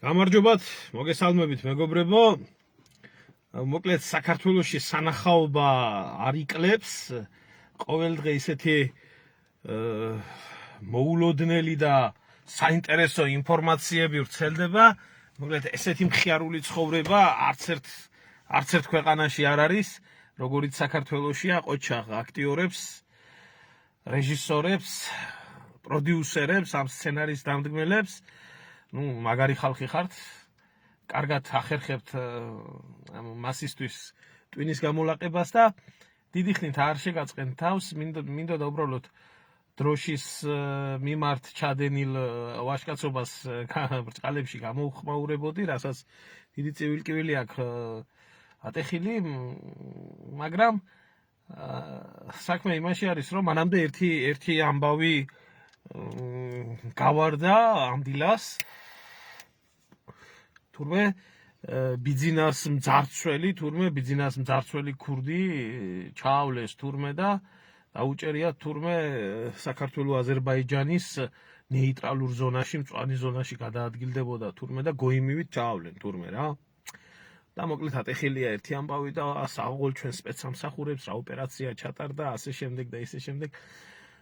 გამარჯობათ, მოგესალმებით მეგობრებო. მოკლედ საქართველოში სანახაობა არ იკლებს. ყოველდღე ისეთი მოულოდნელი და საინტერესო ინფორმაციები ვრცელდება. მოკლედ ესეთი მხიარული ცხოვრება არც ერთ ქვეყანაში არ არის, როგორიც საქართველოშია. ყოჩაღ აქტიორებს, რეჟისორებს, პროდიუსერებს, ამ სცენარის დამდგმელებს. მაგარი ხალხი ხართ, კარგად ახერხებთ მასისთვის ტვინის გამოლაყებას და დიდი ხნით არ შეგაწყენთ თავს, მინდოდა უბრალოდ დროშის მიმართ ჩადენილ ვაჟკაცობას ბრწყალებში გამოუხმაურებოდი, რასაც დიდი წივილკივილი აქვს ატეხილი, მაგრამ საქმე იმაში არის, რომ მანამდე ერთი ამბავი გავარდა ამ დილას. თურმე ბიძინას მძარცველი ქურდი ჩაავლეს თურმე და დაუჭერიათ თურმე საქართველოს აზერბაიჯანის ნეიტრალურ ზონაში, მწვანე ზონაში გადაადგილდებოდა თურმე და გოიმივით ჩაავლენ თურმე რა. და მოკლედ ატეხილია ერთი ამბავი და სააღოლ ჩვენ სპეცსამსახურებს რა ოპერაცია ჩატარდა, ასე შემდეგ და ისე შემდეგ.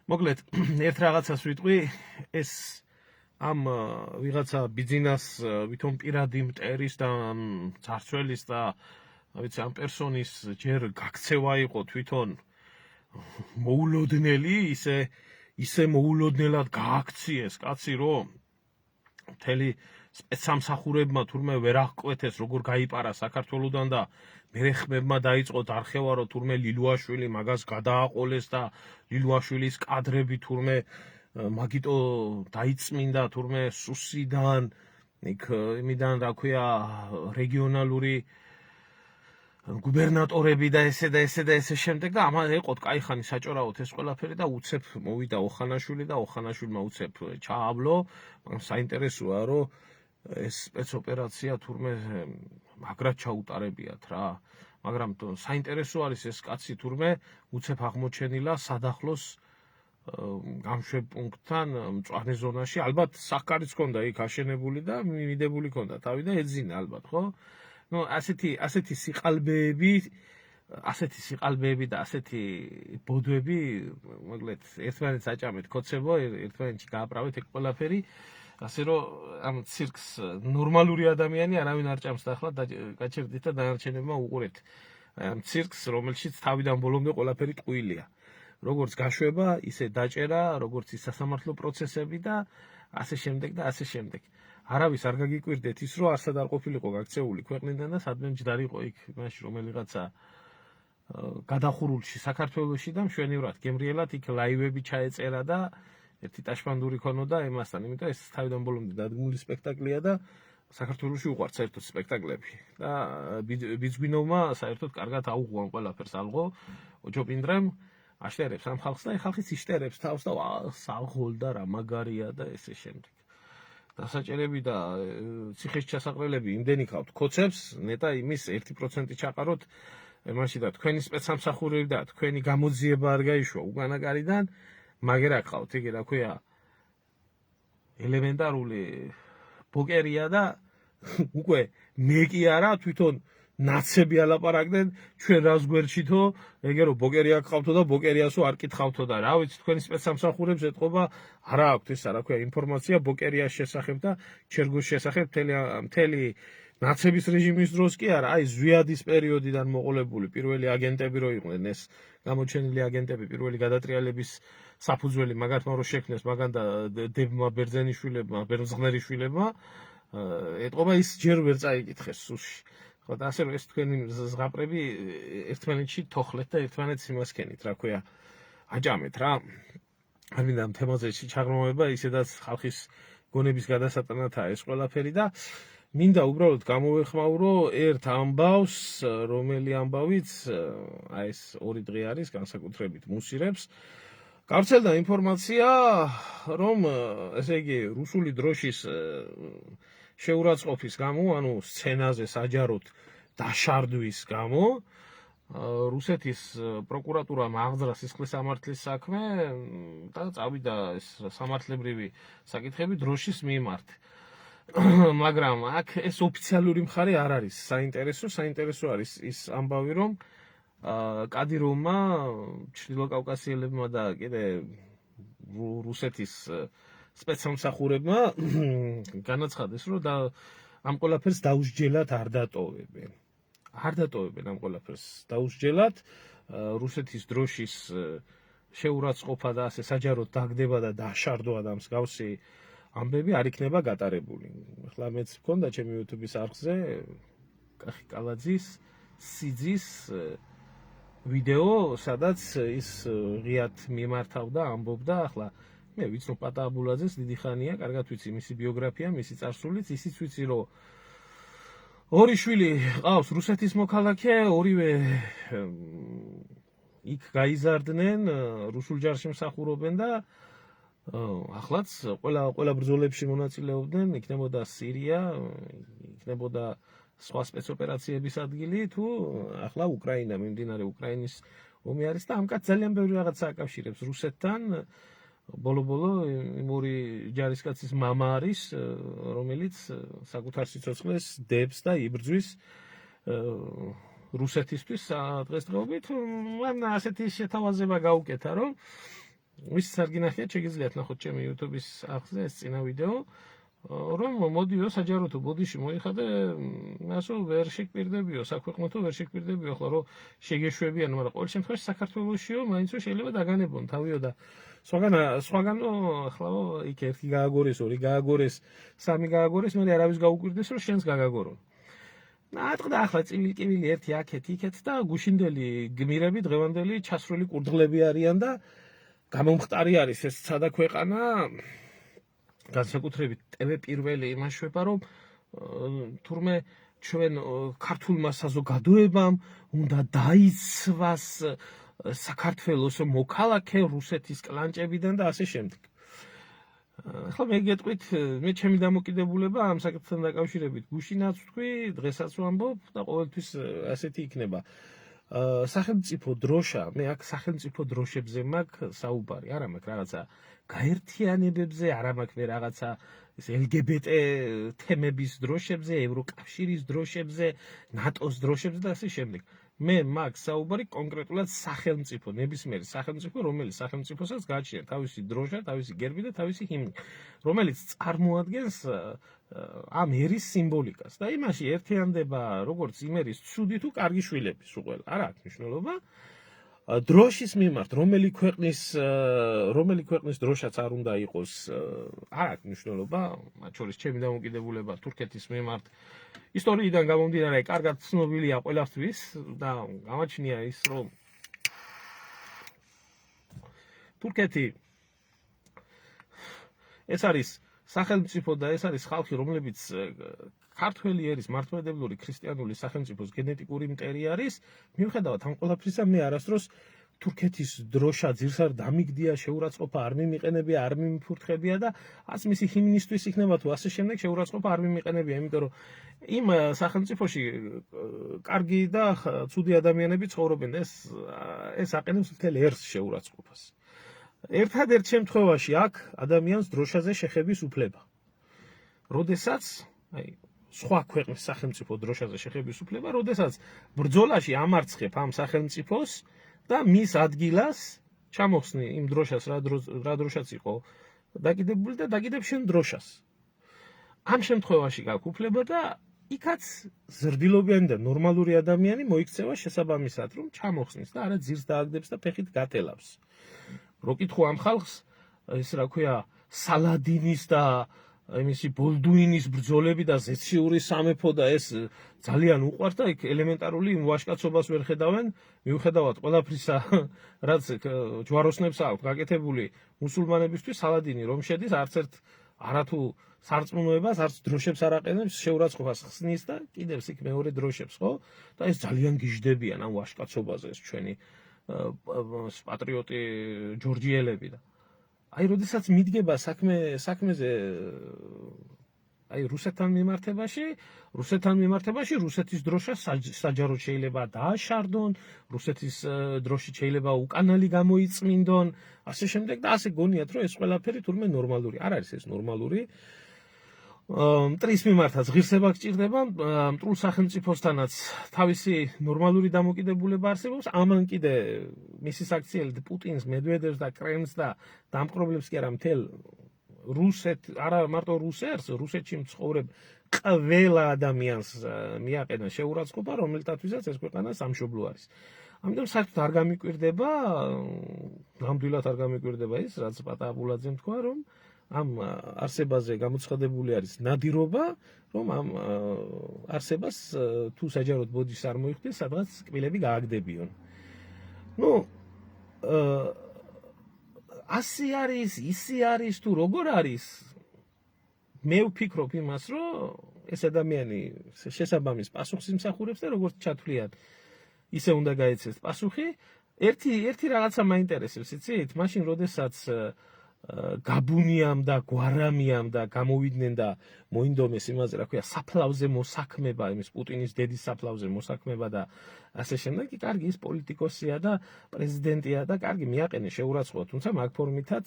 მოკლედ ერთ რაღაცას ვიტყვი, ეს ამ ვიღაცა ბიძინას ვითომ პირადი მტერის და ძარცველის და ვიცი ამ პერსონის ჯერ გაქცევა იყო თვითონ მოულოდნელი, ისე მოულოდნელად გააქციეს კაცი, რომ მთელი სპეცსამსახურებმა თურმე ვერ აღკვეთეს როგორ გაიპარა საქართველოდან და მერეხმებმა დაიწყო დარხევა, რომ თურმე ლილუაშვილი მაგას გადააყოლეს და ლილუაშვილის კადრები თურმე მაგიტო დაიწმინდა თურმე სუსიდან, იმიდან რა ქვია რეგიონალური გუბერნატორები და ესე შემდეგ და ამან ეყოთ კაიხანი საჭორაოდ ეს ყველაფერი და უცებ მოვიდა ოხანაშვილი და ოხანაშვილმა უცებ ჩაავლო. საინტერესოა, რომ ეს სპეცოპერაცია თურმე მაგრად ჩაუტარებიათ რა. მაგრამ საინტერესო არის ეს კაცი თურმე უცებ აღმოჩენილა სადახლოს გამშვებ პუნქტთან მწვანე ზონაში. ალბათ სახკარიც ჰქონდა იქ აშენებული და მიდებული ჰქონდა თავი და ეძინა ალბათ, ხო? ასეთი სიყალბეები და ასეთი ბოდვები, მოკლედ ერთმანეთს აჭამეთ ქოცებო, ერთმანეთში გააправეთ ეგ ყველაფერი, ასე რომ ამ ცირკს ნორმალური ადამიანი არავინ არ ჭამს და ახლა გაჩერდით და დანარჩენებმა უყურეთ ამ ცირკს, რომელშიც თავიდან ბოლომდე ყველაფერი ტყუილია. როგორც გაშვება, ისე დაჭერა, როგორც ის სასამართლო პროცესები და ასე შემდეგ და ასე შემდეგ. არავის არ გაგიკვირდეთ ის, რომ არსად არ ყოფილიყო გაქცეული ქვეყნიდან და სადმე მჯდარიყო იქ მაშინ რომელიღაცა გადახურულში საქართველოში და მშვენივრად გემრიელად იქ ლაივები ჩაეწერა და ერთი ტაშპანდური ქონოდა ემასთან, იმიტომ ეს თავიდან ბოლომდე დადგმული სპექტაკლია და საქართველოში უყვართ საერთოდ სპექტაკლები და ბიძგვინოვმა საერთოდ კარგად აუღო ყველაფერს ალღო ოჯოპინდრემ აშტერებს ამ ხალხს და ეს ხალხიც იშტერებს თავს და სააღოლ და რა მაგარია და ესე შემდეგ. დასაჭერები და ციხის ჩასაყრელები იმდენი ხავთ ქოცებს, ნეტა იმის 1% ჩაყაროთ მაშინ და თქვენი სპეცსამსახურები და თქვენი გამოძიება არ გაიშვა უგანაკარიდან, მაგერა ხავთ, იგი რა ქვია ელემენტარული ბოკერია და უკვე მე კი არა თვითონ ნაცები ალაპარაკდნენ ჩვენ რას გვერდშითო, ეგე რომ ბოკერი აქ ხავთო და ბოკერიასო არ კითხავთო და რა ვიცი თქვენი სპეცსამსახურებს ეთყობა არა აქვთ ეს რა ქვია ინფორმაცია ბოკერიას შესახებ და ჩერგოს შესახებ მთელი ნაცების რეჟიმის დროს კი არა, აი ზვიადის პერიოდიდან მოყოლებული პირველი აგენტები რო იყვნენ ეს გამოჩენილი აგენტები, პირველი გადატრიალების საფუძველი მაგათმა რო შექმნეს მაგან და დებმა ბერძენიშვილებმა, ბერძღნერიშვილებმა ეთყობა ის ჯერ ვერ წაიკითხეს სუსში. ხო და ასე რომ ეს თქვენი ზღაპრები ერთმანეთში თოხლეთ და ერთმანეთს იმასქენით, რა ქვია, აჭამეთ რა. არ მინდა ამ თემაზე ჩაღრმავება, ისედაც ხალხის გონების გადასატანათაა ეს ყველაფერი და მინდა უბრალოდ გამოვეხმაურო ერთ ამბავს, რომელი ამბავიც აი ეს 2 დღე არის განსაკუთრებით მუსირებს. გავრცელდა ინფორმაცია, რომ ესე იგი რუსული დროშის შეურაცხყოფის გამო, ანუ სცენაზე საჯაროდ დაშარდვის გამო, რუსეთის პროკურატურამ აღძრა სისხლის სამართლის საქმე და წავიდა ეს სამართლებრივი საკითხები დროშის მიმართ. მაგრამ აქ ეს ოფიციალური მხარე არ არის საინტერესო არის ის ამბავი რომ კადიროვმა ჩრდილო კავკასიელებმა და კიდე რუსეთის სპეცსამსახურებმა განაცხადეს რომ ამ ყველაფერს დაუსჯელად არ დატოვებენ ამ ყველაფერს დაუსჯელად რუსეთის დროშის შეურაცხყოფა და ასე საჯაროდ დაგდება და დაშარდვა და მსგავსი ამბები არ იქნება გატარებული. ახლა მეც მქონდა ჩემი YouTube-ის არხზე კახი კალაძის სიძის ვიდეო, სადაც ის ღიად მიმართავდა, ამბობდა, ახლა მე ვიცნობ პატა აბულაძეს დიდი ხანია, კარგად ვიცი მისი ბიოგრაფია, მისი წარსულიც, ისიც ვიცი, რომ ორი შვილი ყავს რუსეთის მოქალაქე, ორივე იქ გაიზარდნენ, რუსულ ჯარში მსახურობენ და ახლაც ყველა ბრძოლებში მონაწილეობდნენ, იქნებოდა სირია, იქნებოდა სხვა სპეცოპერაციების ადგილი, თუ ახლა უკრაინა, მიმდინარე უკრაინის ომი არის და ამ კაც ძალიან ბევრი რაღაცა აკავშირებს რუსეთთან. ბოლო-ბოლო იმ ორი ჯარისკაცის მამა არის, რომელიც საკუთარ სიცოცხლეს დებს და იბრძვის რუსეთისთვის დღესდღეობით. მან ასეთი შეთავაზება გაუკეთა, რომ ვისაც არ გინახიათ, შეგიძლიათ ნახოთ ჩემი YouTube-ის არხზე ეს წინა ვიდეო, რომ მოდიო საჯაროთო ბოდიში მოიხადე, ასო ვერ შეგპირდებიო, საქვეყნოთო ვერ შეგპირდებიო, ახლა რომ შეგეშვებიან, მაგრამ ყოველ შემთხვევაში საქართველოსიო მაინც რომ შეიძლება დაგანებონ თავიო და სხვაგანო ახლა იქ ერთი გააგორეს, ორი გააგორეს, სამი გააგორეს, მე არავის გაუკვირდეს რომ შენს გაგაგორო. ატყდა ახლა წივილ-კივილი ერთი აქეთ იქეთ და გუშინდელი გმირები დღევანდელი ჩასრული კურდღლები არიან და გამომხტარი არის ეს სადა ქვეყანა განსაკუთრებით ტევე პირველი იმაშვება რომ თურმე ჩვენ ქართულმა საზოგადოებამ უნდა დაიცვას საქართველოს მოქალაქე რუსეთის კლანჭებიდან და ასე შემდეგ. ახლა მე გეტყვით, მე ჩემი დამოკიდებულება ამ საკითხთან დაკავშირებით გუშინაც ვთქვი, დღესაც ვამბობ და ყოველთვის ასეთი იქნება. სახელმწიფო დროშა, მე აქ სახელმწიფო დროშებზე მაქვს საუბარი, არა მაქვს რაღაცა გაერთიანებებზე, არა მაქვს მე რაღაცა LGBT თემების დროშებზე, ევროკავშირის დროშებზე, ნატოს დროშებზე და ასე შემდეგ. მე მაქვს საუბარი კონკრეტულად სახელმწიფო, ნებისმიერი სახელმწიფო, რომელიც სახელმწიფოსაც გააჩნია თავისი დროშა, თავისი გერბი და თავისი ჰიმნი, რომელიც წარმოადგენს ამ ერის სიმბოლიკას და იმაში ერთიანდება როგორც იმ ერის ცუდი თუ კარგი შვილების უყველა, არ აქვს მნიშვნელობა. დროშის მიმართ რომელი ქვეყნის დროშაც არ უნდა იყოს, არ აქვს მნიშვნელობა, მათ შორის ჩემი დამოკიდებულება თურქეთის მიმართ ისტორიიდან გამომდინარე კარგად ცნობილია ყველასთვის და გამაჩნია ის რომ თურქეთი ეს არის სახელმწიფო და ეს არის ხალხი, რომლებიც ქართველი ერის მართლმადიდებლური ქრისტიანული სახელმწიფოს გენეტიკური მტერი არის, მიუხედავად ამ ყველაფრისა მე არასდროს თურქეთის დროშა ძირს არ დამიგდია, შეურაცხყოფა არ მიმიყენებია, არ მიმიფურთხებია და ას მისი ჰიმნისთვის იქნება თუ ასე შემდეგ შეურაცხყოფა არ მიმიყენებია, იმიტომ რომ იმ სახელმწიფოში კარგი და ცუდი ადამიანები ცხოვრობენ და ეს აყენებს მთელ ერს შეურაცხყოფას. ერთადერთ შემთხვევაში აქ ადამიანს დროშაზე შეხების უფლება. როდესაც სხვა ქვეყნის სახელმწიფო დროშაზე შეხების უფლება, როდესაც ბრძოლაში ამარცხებ ამ სახელმწიფოს და მის ადგილას ჩამოხსნი იმ დროშას, რა დროშაც იყო დაკიდებული და დაკიდებ შენ დროშას. ამ შემთხვევაში გაქვს უფლება და იქაც ზრდილობიანი და ნორმალური ადამიანი მოიქცევა შესაბამისად, რომ ჩამოხსნის და არა ძირს დააგდებს და ფეხით გატელავს. რო კითხო ამ ხალხს, ეს რა ქვია, სალადინის და იმისი ბოლდუინის ბრძოლები და ზეციური სამეფო და ეს ძალიან უყვართ და იქ ელემენტარული იმ ვაჟკაცობას ვერ ხედავენ, მიუხედავად ყველაფრისა, რაც ჯვაროსნებს აქვს გაკეთებული მუსულმანებისთვის, სალადინი რომ შედის, არც ერთ არათუ სარწმუნოებას, არც დროშებს არ აყენებს, შეურაცხყოფას ხსნის და კიდევს იქ მეორე დროშებს, ხო? და ეს ძალიან გიждდებიან ამ ვაჟკაცობაზე ეს ჩვენი პატრიოტი ჯორჯიელები და აი, როდესაც მიდგება საქმეზე აი რუსეთთან მიმართებაში რუსეთის დროშა საჯაროდ შეიძლება დააშარდონ, რუსეთის დროშით შეიძლება უკანალი გამოიწმინდონ, ასე შემდეგ და ასე გონიათ, რომ ეს ყველაფერი თურმე ნორმალური არ არის ეს ნორმალური. მტრის მიმართაც ღირსება გჭირდება, მტრულ სახელმწიფოსთანაც თავისი ნორმალური დამოკიდებულება არსებობს, ამან კიდე მისი საქციელით პუტინს, მედვედევს და კრემლს და დამპყრობლებს კი არა მთელ არა მარტო რუსეთში მცხოვრებ ყველა ადამიანს მიაყენა შეურაცხყოფა, რომელთათვისაც ეს ქვეყანა სამშობლო არის. ამიტომ საერთოდ არ გამიკვირდება, ნამდვილად არ გამიკვირდება ის, რაც პატაბულაძემ თქვა, რომ ამ არსებაზე გამოცხადებული არის ნადირობა, რომ ამ არსებას თუ საჯაროდ ბოდიშს არ მოიხდეს, სადღაც კბილები გააგდებიონ. ასე არის, ისე არის თუ როგორ არის, მე ვფიქრობ იმას, რომ ეს ადამიანი შესაბამის პასუხს იმსახურებს და როგორც ჩათვლიან, ისე უნდა გაეცეს პასუხი. ერთი რაღაცა მაინტერესებს, იცით? მაშინ, როდესაც გაბუნიამ და გვარამიამ და გამოვიდნენ და მოინდომეს იმაზე, რა ქვია, საფლავზე მოსაქმება, იმის პუტინის დედის საფლავზე მოსაქმება და ასე შემდეგ, კი კარგი ის პოლიტიკოსია და პრეზიდენტია და კარგი მიაყენე შეურაცხყოფა, თუმცა მაგ ფორმითაც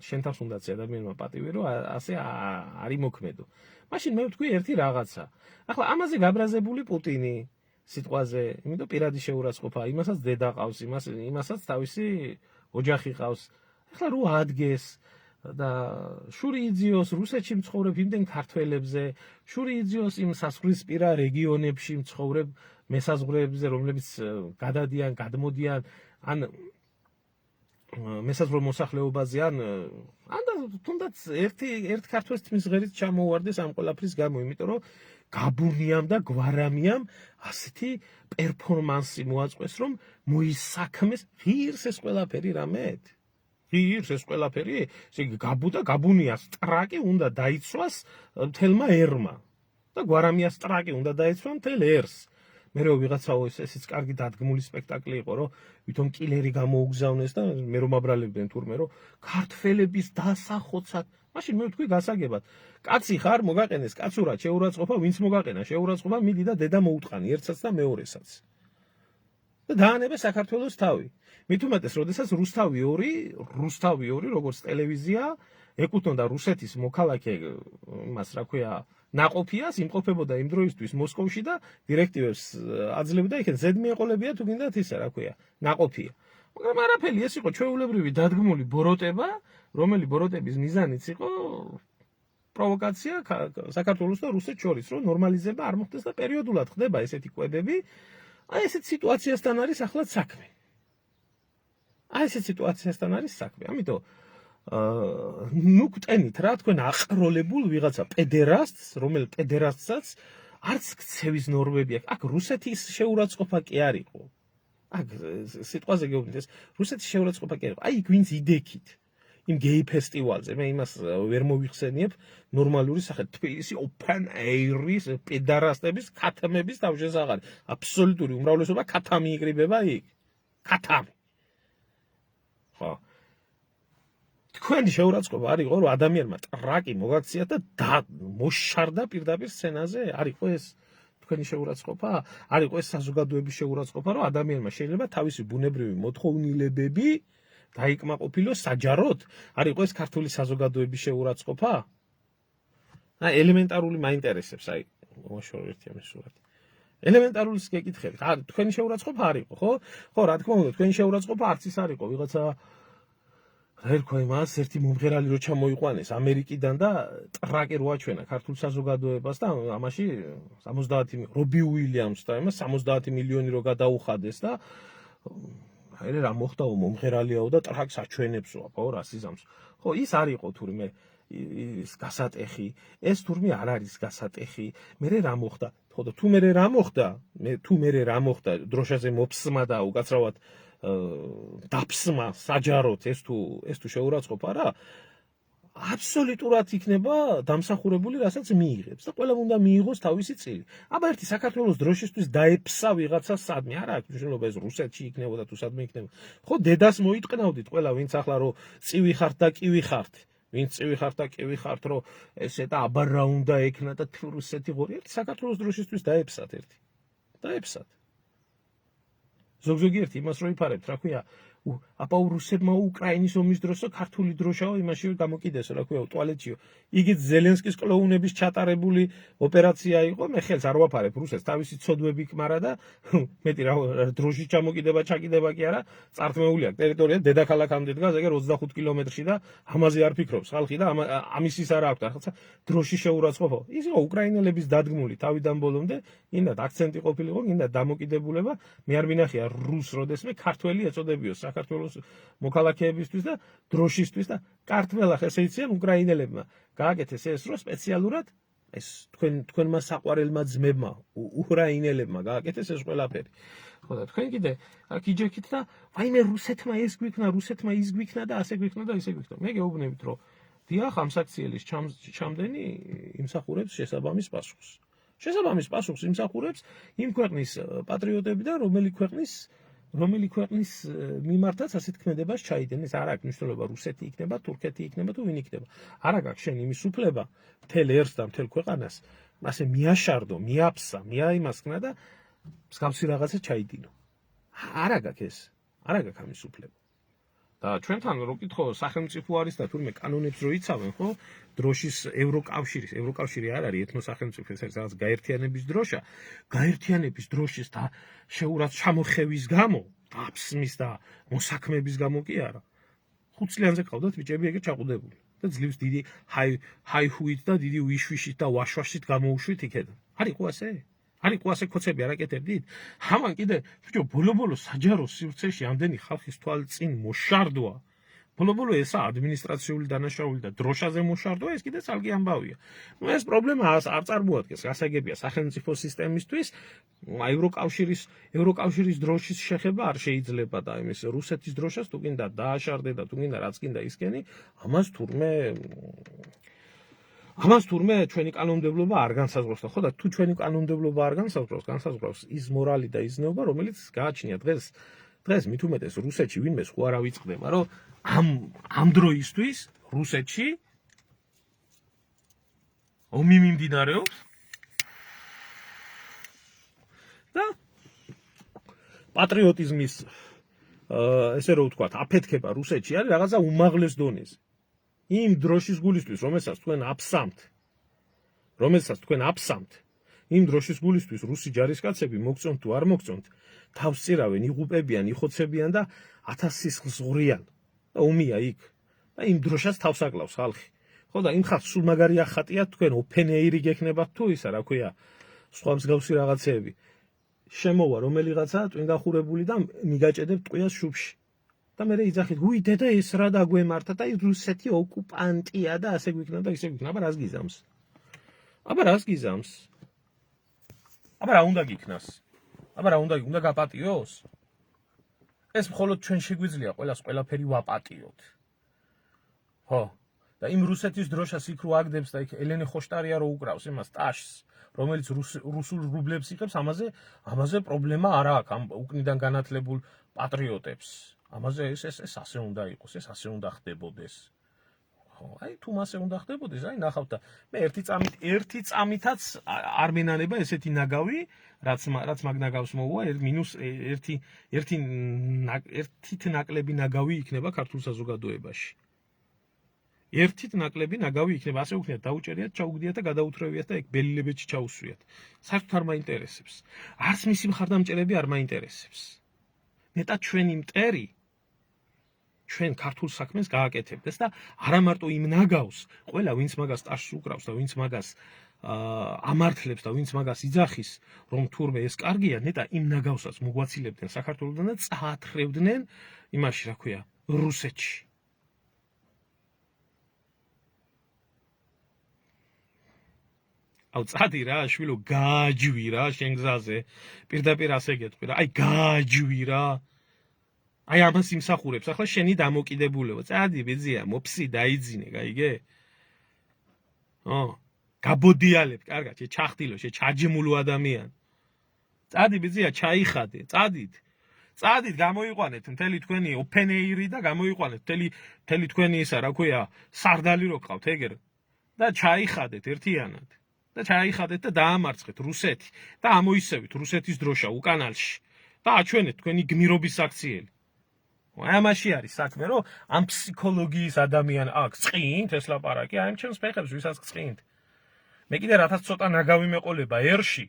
შენ თავს უნდაც ადამიანმა პატივი, რომ ასე არ იმოქმედო. მაშინ მე ვთქვი ერთი რაღაცა. ახლა ამაზე გაბრაზებული პუტინი სიტყვაზე, იმიტომ პირადი შეურაცხყოფა, იმასაც დედა ყავს, იმასაც თავისი ოჯახი ყავს. ახლა რო ადგეს და შური იძიოს რუსეთში მცხოვრებ იმდენ ქართველებზე, შური იძიოს იმ საზღვრისპირა რეგიონებში მცხოვრებ მესაზღვრეებზე, რომლებიც გადადიან, გადმოდიან, ან მესაზღვრე მოსახლეობაზე, ან თუნდაც ერთ ქართველს თმის ღერით ჩამოუვარდეს ამ ყველაფრის გამო, იმიტომ რომ გაბუნიამ და გვარამიამ ასეთი პერფორმანსი მოაწყვეს, რომ მოისაქმეს ღირს ეს ყველაფერი რამეთ. ღირს ეს ყველაფერი, ესე იგი გაბუნიას ტრაკი უნდა დაიცვას მთელმა ერმა და გვარამიას ტრაკი უნდა დაიცვა მთელ ერს. მერე ვიღაცაო ესეც კარგი დადგმული სპექტაკლი იყო, რომ ვითომ კილერი გამოუგზავნეს და მე რომ აბრალებდნენ თურმე, რომ ქართველების დასახოცად. მაშინ მე ვთქვი გასაგებად, კაცი ხარ, მოგაყენეს კაცურად შეურაცხყოფა, ვინც მოგაყენა შეურაცხყოფა, მიდი და დედა მოუტყანი ერთსაც და მეორესაც. და დაანებე საქართველოს თავი. მით უმეტეს, როდესაც რუსთავი 2, როგორც ტელევიზია, ეკუთვნოდა რუსეთის მოქალაქე იმას, რა ქვია, ნაყოფიას, იმყოფებოდა იმ დროისთვის მოსკოვში და დირექტივებს აძლევდა იქენ ზედმიეყოლებია თუ გინდათ ისა, რა ქვია, ნაყოფია. მაგრამ არაფერი, ეს იყო ჩვეულებრივი დადგმული ბოროტება, რომელი ბოროტების მიზანიც იყო პროვოკაცია საქართველოს და რუსეთს შორის, რომ ნორმალიზება არ მოხდეს და პერიოდულად ხდება ესეთი კვებები. აი ესეთ სიტუაციასთან არის ახლა საქმე. ამიტომ ნუ გტენით რა, თქვენ აყროლებულ ვიღაცა პედერასტს, რომელ პედერასტსაც არც ქცევის ნორმები აქვს. აქ რუსეთის შეურაცხყოფა კი არ იყო. აქ სიტყვაზე გეუბნით, ეს რუსეთის შეურაცხყოფა კი არ იყო. აი იქ ვინც იდექით იმ გეი ფესტივალზე, მე იმას ვერ მოვიხსენიებ ნორმალური სახით, თბილისი open air-ის პედარასტების, ქათამების თავშესაღარი. აბსოლუტური უმრავლესობა ქათამი იკრიბება იქ. ქათამი. ხო. თქვენი შეურაცხყოფა არ იყო, რომ ადამიანმა ტრაკი მოგაქცია და მოშარდა პირდაპირ სცენაზე? არ იყო ეს თქვენი შეურაცხყოფა? არ იყო ეს საზოგადოების შეურაცხყოფა, რომ ადამიანმა შეიძლება თავისი ბუნებრივი მოთხოვნილებები დაიკმაყოფილოს საჯაროდ? არ იყო ეს ქართული საზოგადოების შეურაცხყოფა? აი ელემენტარული მაინტერესებს, აი მოშორ ერთი ამის სურათი. ელემენტარულს გეკითხებით. თქვენი შეურაცხყოფა არ იყო, ხო? ხო, რა თქმა უნდა, თქვენი შეურაცხყოფა არც ის არ იყო, ვიღაცა ერქვა იმას, ერთი მომღერალი რო ჩამოიყვანეს ამერიკიდან და ტრაკი რო აჩვენა ქართულ საზოგადოებას და ამაში 70 რობი უილიამს და იმას 70 მილიონი რო გადაუხადეს და აი რა მოხდაო, მომღერალიაო და ტრაკს აჩვენებსო, აბაო რა სიზამს. ხო, ის არ იყო თურმე ის გასატეხი, ეს თურმე არ არის გასატეხი. მერე რა მოხდა? ხო და თუ მერე რა მოხდა, დროშაზე მოფსმა და უკაცრავად დაფსმა საჯაროდ ეს თუ შეურაცხყოფა რა, აბსოლუტურად იქნება დამსახურებული, რასაც მიიღებს და ყველამ უნდა მიიღოს თავისი წილი. აბა ერთი საქართველოს დროშისთვის დაეფსა ვიღაცა სადმე, არა აქვს მნიშვნელობა ეს რუსეთში იქნებოდა თუ სადმე იქნება. ხო, დედას მოიტყნავდით ყველა, ვინც ახლა რო წივი ხართ და კივი ხართ. ვინც წივი ხართ და კივი ხართ, რომ ესე და აბა რა უნდა ექნა და თუ რუსეთი ღორი, ერთი საქართველოს დროშისთვის დაეფსათ ერთი. დაეფსათ. ზოგ-ზოგი ერთი იმას რო იფარებთ, რა ქვია, აბა რუსებმა უკრაინის ომის დროსო ქართული დროშაო იმაშივე გამოკიდესო, რა ქვია, ტუალეტშიო. იგი ზელენსკის კლოუნების ჩატარებული ოპერაცია იყო, მე ხელს არ ვაფარებ რუსეთს, თავისი ცოდვები კმარა და მეტი რა დროშის ჩამოკიდება, ჩაკიდება კი არა, წართმეული აქვს ტერიტორია დედაქალაქამდე დგას, ეგერ 25 კილომეტრში და ამაზე არ ფიქრობს ხალხი და ამისის არ აქვს რაღაცა დროშის შეურაცხყოფა. ის იყო უკრაინელების დადგმული თავიდან ბოლომდე, გინდათ აქცენტი ყოფილიყო, გინდათ დამოკიდებულება, მე არ მინახია რუს როდესმე ქართველი ეწოდებიოს საქართველოს მოქალაქეებისთვის და დროშისთვის და ქართველახ ესე იციან უკრაინელებმა გააკეთეს ეს რო სპეციალურად ეს თქვენმა საყვარელმა ძმებმა უკრაინელებმა გააკეთეს ეს ყველაფერი. ხო და თქვენ კიდე აქ იჯექით და ვაიმე რუსეთმა ეს გვიქნა, რუსეთმა ის გვიქნა და ასე გვიქნა და ისე გვიქნა. მე გეუბნებით რომ დიახ ამ საქციელის ჩამდენი იმსახურებს შესაბამის პასუხს. შესაბამის პასუხს იმსახურებს იმ ქვეყნის პატრიოტები და რომელი ქვეყნის მიმართაც ასეთ ქმედებას ჩაიდენეს. არ აქვს მნიშვნელობა რუსეთი იქნება, თურქეთი იქნება თუ ვინ იქნება. არ აქვს შენ იმის უფლება მთელ ერს და მთელ ქვეყანას ასე მიაშარდო, მიაფსა, მიაიმასქნა და მსგავსი რაღაცა ჩაიდინო. არ აქვს ეს, არ აქვს ამის უფლება. და ჩვენთან რო კითხო სახელმწიფო არის და თურმე კანონებს რო იცავენ, ხო? დროშის ევროკავშირი არ არის ეთნოსახელმწიფო, ეს არის რაღაც გაერთიანების დროშა. გაერთიანების დროშის და შეურაც ჩამოხევის გამო, დაფსმის და მოსაქმების გამო კი არა. 5 წლიანზე ყავდათ ბიჭები ეგრე ჩაყუდებული და ძლივს დიდი ჰაი-ჰუით და დიდი ვიშვიშით და ვაშვაშით გამოუშვით იქედან. არ იყო ასე? არ იყო ასე კოცები არ აკეთებდით? ამან კიდე ბიჭო ბოლო-ბოლო საჯარო სივრცეში ამდენი ხალხის თვალწინ მოშარდვა. ბოლო-ბოლო ესა ადმინისტრაციული დანაშაული და დროშაზე მოშარდვა, ეს კიდე ცალკე ამბავია. ეს პრობლემა არ წარმოადგენს გასაგებია სახელმწიფო სისტემისთვის. ევროკავშირის დროშის შეხება არ შეიძლება და იმის რუსეთის დროშას თუ გინდა დააშარდე და თუ გინდა რაც გინდა ისკენი, ამას თურმე ჩვენი კანონმდებლობა არ განსაზღვრავს და ხო და თუ ჩვენი კანონმდებლობა არ განსაზღვრავს ის მორალი და ის ზნეობა, რომელიც გააჩნია დღეს მით უმეტეს რუსეთში ვინმე ხო არ ავიწყდება, რომ ამ დროისთვის რუსეთში ომი მიმდინარეობს და პატრიოტიზმის ესე რომ ვთქვათ, აფეთქება რუსეთში არის რაღაცა უმაღლეს დონეზე. იმ დროშის გულისთვის, რომელსაც თქვენ აფსამთ, იმ დროშის გულისთვის რუსი ჯარისკაცები მოგწონთ თუ არ მოგწონთ, თავს წირავენ, იღუპებიან, იხოცებიან და 1000 სისხლს ღვრიან. და ომია იქ. და იმ დროშას თავს აკლავს ხალხი. ხო და იმ ხალხს სულ მაგარი ახატია თქვენ ოფენეირი გექნებათ თუ ისა, რა ქვია, სხვა მსგავსი რაღაცეები. შემოვა რომელიღაცა ტვინგახურებული და მიგაჭედებ ტყვიას შუბში. და მე იძახით, უი დედა ეს რა დაგვემართა და რუსეთი ოკუპანტია და ასე გვიქნა და ისე გვიქნა. აბა რას გიზამს? აბა რა უნდა გიქნას? უნდა გაპატიოს? ეს მხოლოდ ჩვენ შეგვიძლია ყველაფერი ვაპატიოთ. ხო. და იმ რუსეთის დროშას იქ რო აგდებს და იქ ელენე ხოშტარია რო უკრავს იმას ტაშს, რომელიც რუსულ რუბლებს იღებს, ამაზე პრობლემა არ აქვს ამ უკნიდან განათლებულ პატრიოტებს. ამაზე ეს ასე უნდა იყოს, ეს ასე უნდა ხდებოდეს. ხო, აი თუ მასე უნდა ხდებოდეს, აი ნახავთ და მე ერთი წამითაც არ მენანება ესეთი ნაგავი, რაც მაგ ნაგავს მოუვა, ერთით ნაკლები ნაგავი იქნება ქართულ საზოგადოებაში. ერთით ნაკლები ნაგავი იქნება, ასე უქნიათ, დაუჭერიათ, ჩაუგდიათ და გადაუთრევიათ და ეგ ბელილებეჭი ჩაუსვიათ. საერთოდ არ მაინტერესებს. არც მისი მხარდამჭერები არ მაინტერესებს. ნეტა ჩვენი მტერი ჩვენ ქართულ საქმეს გააკეთებდეს და არა მარტო იმ ნაგავს, ყველა ვინც მაგას ტაშს უკრავს და ვინც მაგას ამართლებს და ვინც მაგას იძახის, რომ თურმე ეს კარგია, ნეტა იმ ნაგავსაც მოგვაცილებდნენ საქართველოსდან და წაათხრევდნენ იმაში, რა ქვია, რუსეთში. აუ წადი რა, შვილო, გააჯვი რა შენ გზაზე. პირდაპირ ასე გეტყვი რა, აი გააჯვი რა. აი ამას იმსახურებს ახლა შენი დამოკიდებულება. წადი ბიძია, მოფსი დაიძინე, გაიგე? გაბოდიალებ, კარგად, ჩახტილო, ჩაჯმულო ადამიანი. წადი ბიძია, ჩაიხადე, წადით, გამოიყვანეთ მთელი თქვენი ოფენეირი და გამოიყვანეთ მთელი თქვენი ისა, რა ქვია, სარდალი რო გყავთ ეგერ და ჩაიხადეთ ერთიანად. და ჩაიხადეთ და დაამარცხეთ რუსეთი და ამოისევით რუსეთის დროშა უკანალში და აჩვენეთ თქვენი გმირობის აქციელი. ამაში არის საქმე, რომ ამ ფსიქოლოგიის ადამიან აქ წყინთ ეს ლაპარაკი, აი ჩემს ფეხებს ვისაც წყინთ. მე კიდე რათაც ცოტა ნაგავი მეყოლება ერში,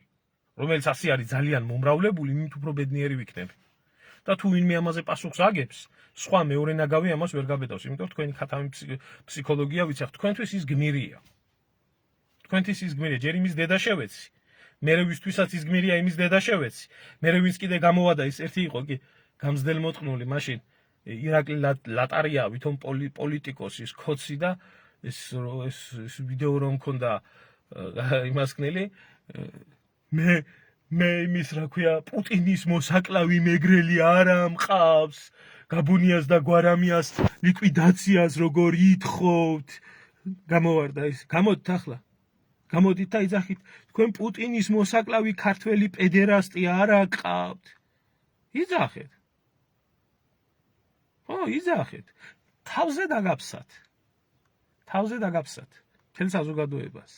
რომელიც ასე არის ძალიან მომრავლებული, იმით უფრო ბედნიერი ვიქნები. და თუ ვინმე ამაზე პასუხს აგებს, სხვა მეორე ნაგავი ამას ვერ გაბედავს, იმიტომ რომ თქვენი ქათამი ფსიქოლოგია ვიცი, თქვენთვის ის გმირია. თქვენთვის ის გმირია, ჯერ იმის დედა შევეცი. მერე ვისთვისაც ის გმირია იმის დედა შევეცი. მერე ვინც კიდე გამოვადა ის ერთი იყო კი გამზდელ მოწყნული, მაშინ ირაკლი ლატარია, ვითომ პოლიტიკოსის ქოცი და ეს ვიდეო რომ მქონდა იმას კნელი, მე იმის რა ქვია პუტინის მოსაკლავი მეგრელი არა მყავს, გაბუნიას და გვარამიას ლიკვიდაციას როგორ ითხოვთ. გამოვარდა ის. გამოდით ახლა. გამოდით და იძახით, თქვენ პუტინის მოსაკლავი ქართველი პედერასტი არა ყავთ. იძახეთ. ხო, იძახეთ. თავზე დაგაფსათ. თავზე დაგაფსათ. მთელ საზოგადოებას.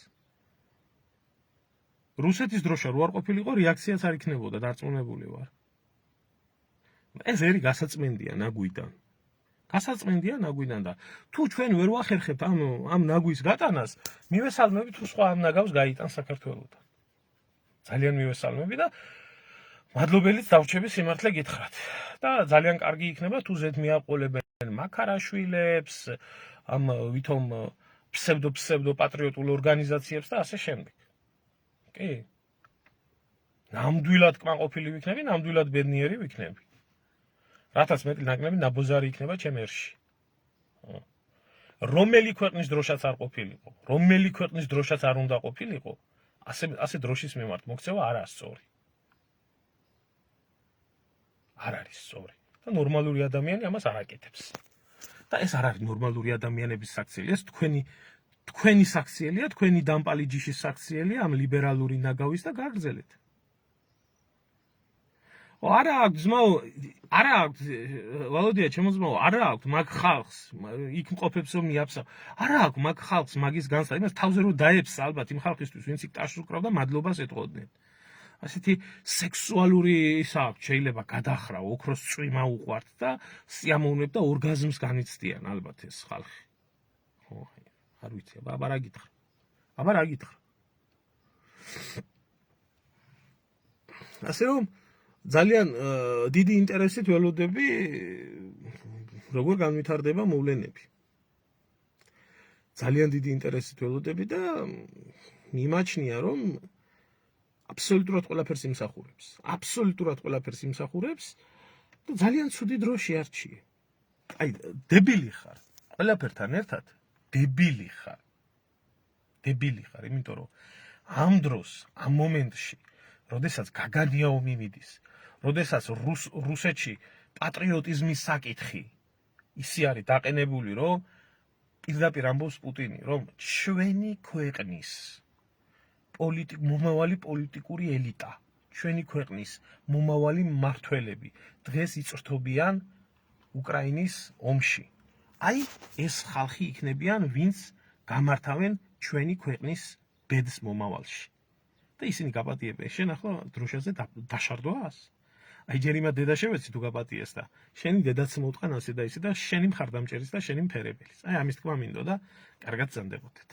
რუსეთის დროშა რო არ ყოფილიყო, რეაქციაც არ იქნებოდა, დარწმუნებული ვარ. ეს ერი გასაწმენდია ნაგვიდან. გასაწმენდია ნაგვიდან და თუ ჩვენ ვერ ვახერხებთ ამ ნაგვის გატანას, მივესალმები თუ სხვა ამ ნაგავს გაიტან საქართველოსთან. ძალიან მივესალმები და მადლობელიც დავრჩები სიმართლე გითხრათ. და ძალიან კარგი იქნება თუ ზედ მიაყოლებენ მაქარაშვილებს, ამ ვითომ ფსევდო პატრიოტულ ორგანიზაციებს და ასე შემდეგ. კი. ნამდვილად კმაყოფილი ვიქნები, ნამდვილად ბედნიერი ვიქნები. რათაც მეტი ნაკლები ნაბოზარი იქნება ჩემ ერში. რომელი ქვეყნის დროშაც არ ყოფილიყო, რომელი ქვეყნის დროშაც არ უნდა ყოფილიყო, ასე დროშის მიმართ მოქცევა არაა სწორი. არ არის სწორი. და ნორმალური ადამიანი ამას არ აკეთებს. და ეს არ არის ნორმალური ადამიანების საქციელი, ეს თქვენი საქციელია, თქვენი დამპალი ჯიშის საქციელია ამ ლიბერალური ნაგავის და გაგრძელეთ. არა აქვს ძმაო, არა აქვს ვალოდია ჩემო ძმაო, არა აქვს მაგ ხალხს, იქ მყოფებს რომ მიაფსა. არა აქვს მაგ ხალხს მაგის განსა, იმას თავზე რომ დაეფსა ალბათ იმ ხალხისთვის, ვინც იქ ტაშს უკრავდა, მადლობას ეთყოდნენ. ასეთი სექსუალური ისა აქვს, შეიძლება გადახრა, ოქროს წვიმა უყვართ და სიამოვნებ და ორგაზმს განიცდიან ალბათ ეს ხალხი. ხო, არ ვიცი, აბა რა გითხრა. აბა რა გითხრა. ასე რომ ძალიან დიდი ინტერესით ველოდები როგორ განვითარდება მოვლენები. ძალიან დიდი ინტერესით ველოდები და მიმაჩნია რომ აბსოლუტურად ყველაფერს იმსახურებს. აბსოლუტურად ყველაფერს იმსახურებს და ძალიან ცუდი დრო შეარჩიე. აი, დებილი ხარ. ყველაფერთან ერთად დებილი ხარ. დებილი ხარ, იმიტომ რომ ამ დროს, ამ მომენტში, როდესაც გაგანია ომი მიდის, როდესაც რუსეთში პატრიოტიზმის საკითხი ისე არის დაყენებული, რომ პირდაპირ ამბობს პუტინი, რომ ჩვენი ქვეყნის მომავალი პოლიტიკური ელიტა, ჩვენი ქვეყნის მომავალი მმართველები დღეს იწრთობიან უკრაინის ომში. აი, ეს ხალხი იქნებიან, ვინც გამართავენ ჩვენი ქვეყნის ბედს მომავალში. და ისინი გაპატიებენ, შენ ახლა დროშაზე დაშარდვას? აი, ჯერ იმად დედა შევეცი თუ გაპატიეს და შენი დედაც მოუტყან ასე და ისე და შენი მხარდამჭერის და შენი მფერებელის. აი, ამის თქმა მინდო და კარგად ზამდებოდეთ.